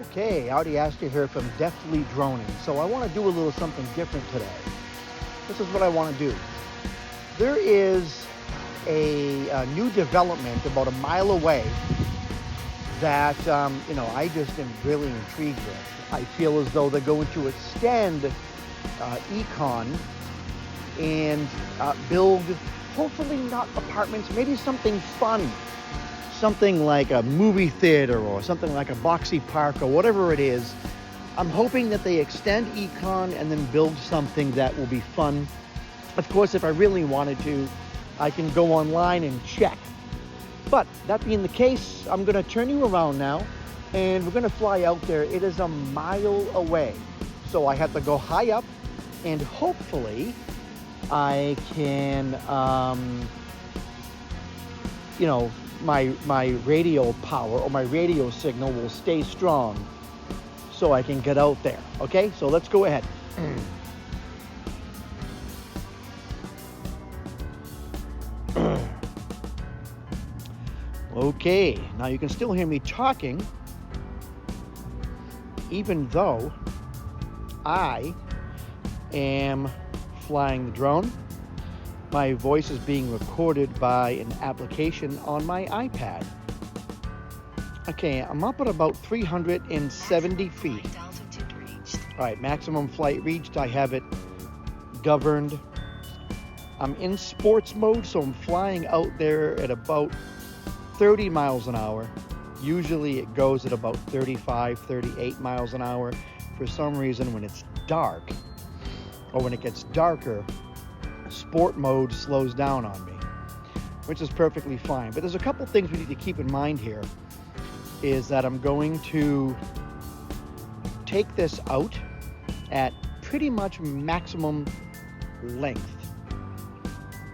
Okay, Audi Astor here from Deftly Droning. So I want to do a little something different today. This is what I want to do. There is a new development about a mile away that, I just am really intrigued with. I feel as though they're going to extend Econ and build, hopefully not apartments, maybe something fun. Something like a movie theater or something like a boxy park or whatever it is. I'm hoping that they extend Econ and then build something that will be fun. Of course, if I really wanted to, I can go online and check. But that being the case, I'm going to turn you around now and we're going to fly out there. It is a mile away. So I have to go high up and hopefully I can, my radio power or my radio signal will stay strong so I can get out there. Okay, so let's go ahead. Okay, now you can still hear me talking even though I am flying the drone. My voice is being recorded by an application on my iPad. Okay, I'm up at about 370 feet. All right, maximum flight reached. I have it governed. I'm in sports mode, so I'm flying out there at about 30 miles an hour. Usually it goes at about 35, 38 miles an hour. For some reason, when it's dark, or when it gets darker, sport mode slows down on me, which is perfectly fine. But there's a couple things we need to keep in mind here, is that I'm going to take this out at pretty much maximum length.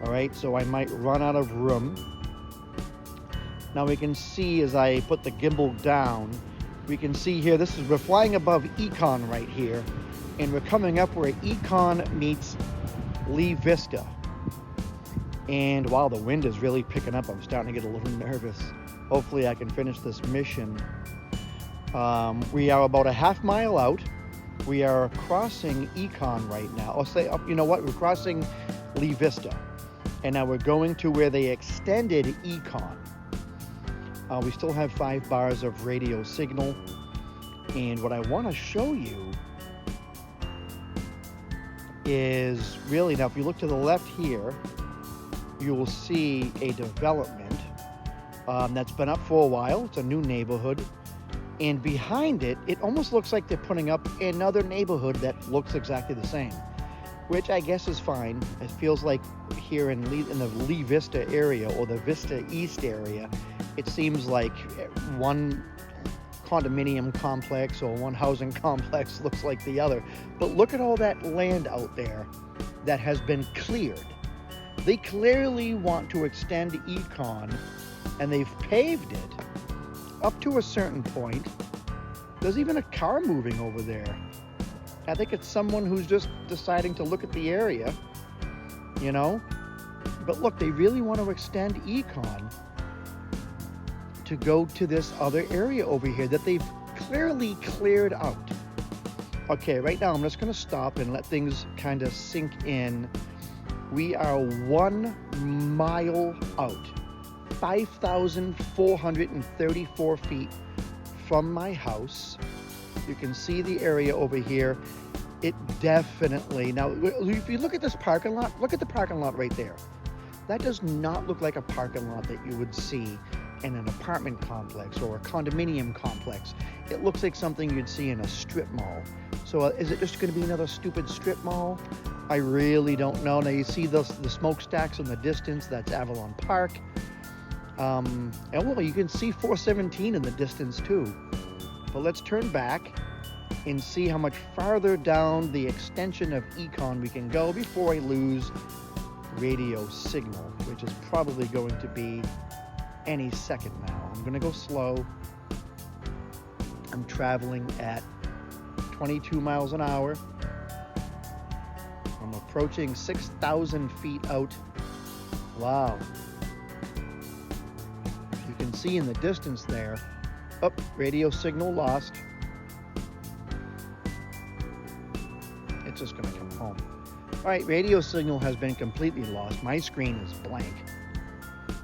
All right, so I might run out of room. Now we can see as I put the gimbal down, we can see here, we're flying above Econ right here, and we're coming up where Econ meets Lee Vista. And wow, the wind is really picking up. I'm starting to get a little nervous. Hopefully I can finish this mission. We are about a half mile out. We are crossing Econ right now. We're crossing Lee Vista. And now we're going to where they extended Econ. We still have 5 bars of radio signal. And what I want to show you is really, now if you look to the left here, you will see a development that's been up for a while. It's a new neighborhood, and behind it, it almost looks like they're putting up another neighborhood that looks exactly the same, which I guess is fine. It feels like here in the Lee Vista area or the Vista East area, it seems like one condominium complex or one housing complex looks like the other. But look at all that land out there that has been cleared. They clearly want to extend Econ, and they've paved it up to a certain point. There's even a car moving over there. I think it's someone who's just deciding to look at the area, But look, they really want to extend Econ to go to this other area over here that they've clearly cleared out. Okay, right now I'm just going to stop and let things kind of sink in. We are 1 mile out, 5,434 feet from my house. You can see the area over here. It definitely, now if you look at this parking lot, look at the parking lot right there. That does not look like a parking lot that you would see in an apartment complex or a condominium complex. It looks like something you'd see in a strip mall. So is it just going to be another stupid strip mall? I really don't know. Now you see the smokestacks in the distance. That's Avalon Park. And well, you can see 417 in the distance too. But let's turn back and see how much farther down the extension of Econ we can go before I lose radio signal, which is probably going to be any second now. I'm going to go slow. I'm traveling at 22 miles an hour. I'm approaching 6,000 feet out. Wow. You can see in the distance there, radio signal lost. it's just going to come home. All right, radio signal has been completely lost. My screen is blank.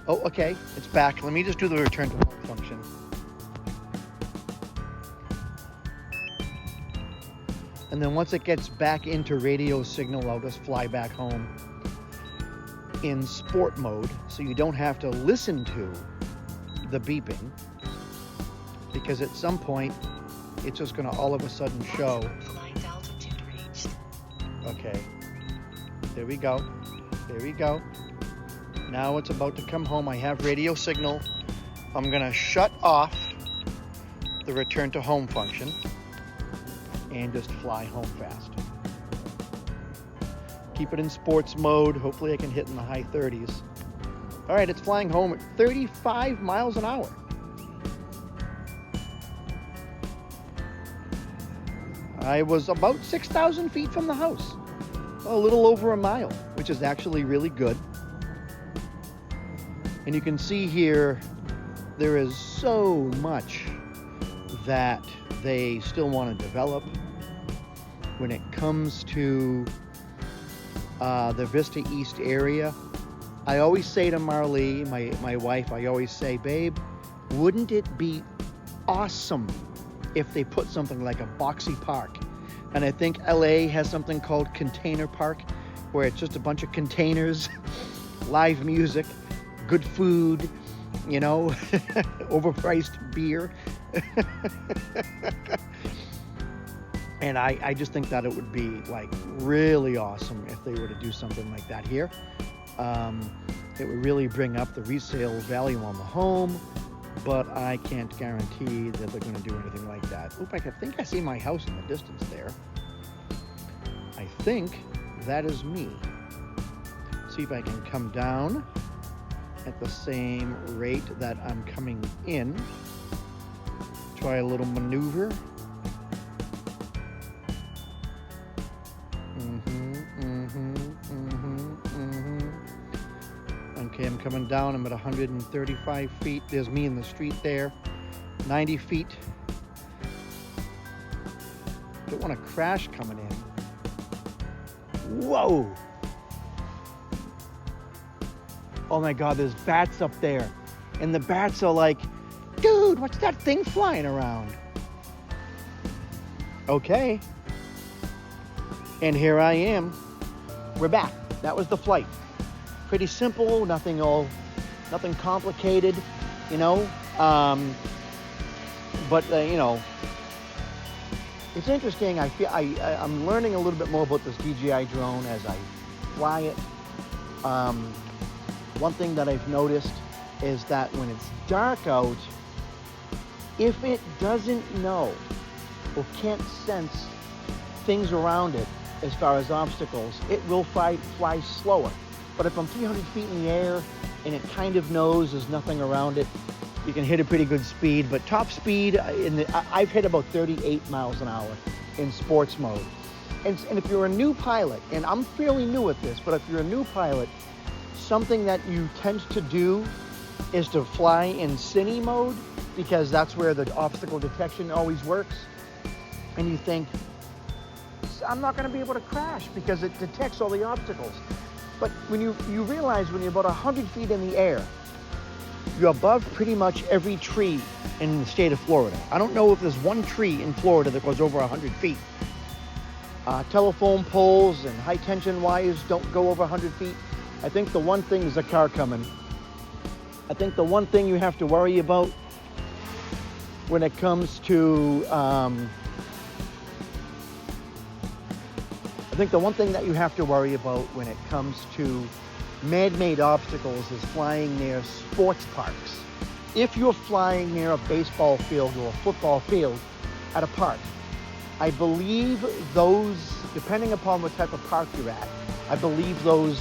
Oh, okay, it's back. Let me just do the return to home function. And then once it gets back into radio signal, I'll just fly back home in sport mode, so you don't have to listen to the beeping, because at some point it's just going to all of a sudden show. Flight altitude reached. Okay, there we go. There we go. Now it's about to come home. I have radio signal. I'm going to shut off the return to home function and just fly home fast. Keep it in sports mode. Hopefully I can hit in the high 30s. All right, it's flying home at 35 miles an hour. I was about 6,000 feet from the house. A little over a mile, which is actually really good. And you can see here, there is so much that they still want to develop when it comes to the Vista East area. I always say to Marlee, my wife, I always say, babe, wouldn't it be awesome if they put something like a boxy park? And I think LA has something called Container Park, where it's just a bunch of containers, live music, good food, you know, overpriced beer. And I just think that it would be like really awesome if they were to do something like that here. It would really bring up the resale value on the home, but I can't guarantee that they're going to do anything like that. Oop, I think I see my house in the distance there. I think that is me. See if I can come down at the same rate that I'm coming in. Try a little maneuver. Okay, I'm coming down. I'm at 135 feet. There's me in the street there. 90 feet. Don't want to crash coming in. Whoa! Oh my God, there's bats up there. And the bats are like, dude, what's that thing flying around? Okay. And here I am. We're back. That was the flight. Pretty simple, nothing complicated, you know. But you know, it's interesting. I'm learning a little bit more about this DJI drone as I fly it. One thing that I've noticed is that when it's dark out, if it doesn't know or can't sense things around it as far as obstacles, it will fly slower. But if I'm 300 feet in the air and it kind of knows there's nothing around it, you can hit a pretty good speed. But top speed, I've hit about 38 miles an hour in sports mode. And if you're a new pilot, and I'm fairly new at this, but if you're a new pilot, something that you tend to do is to fly in cine mode, because that's where the obstacle detection always works. And you think, I'm not going to be able to crash because it detects all the obstacles. But when you realize when you're about 100 feet in the air, you're above pretty much every tree in the state of Florida. I don't know if there's one tree in Florida that goes over 100 feet. Telephone poles and high tension wires don't go over 100 feet. I think the one thing is a car coming. I think the one thing you have to worry about when it comes to I think the one thing that you have to worry about when it comes to man-made obstacles is flying near sports parks. If you're flying near a baseball field or a football field at a park, I believe those, depending upon what type of park you're at, I believe those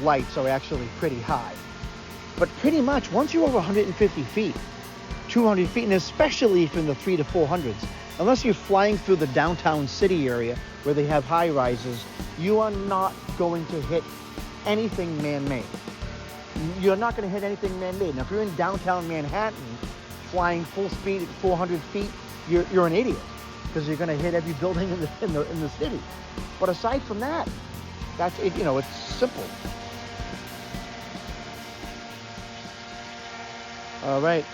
lights are actually pretty high. But pretty much once you're over 150 feet, 200 feet, and especially if in the 300 to 400s, unless you're flying through the downtown city area where they have high rises, you are not going to hit anything man-made. You're not going to hit anything man-made. Now, if you're in downtown Manhattan flying full speed at 400 feet, you're an idiot. because you're going to hit every building in the city. But aside from that, that's it. You know, it's simple. All right.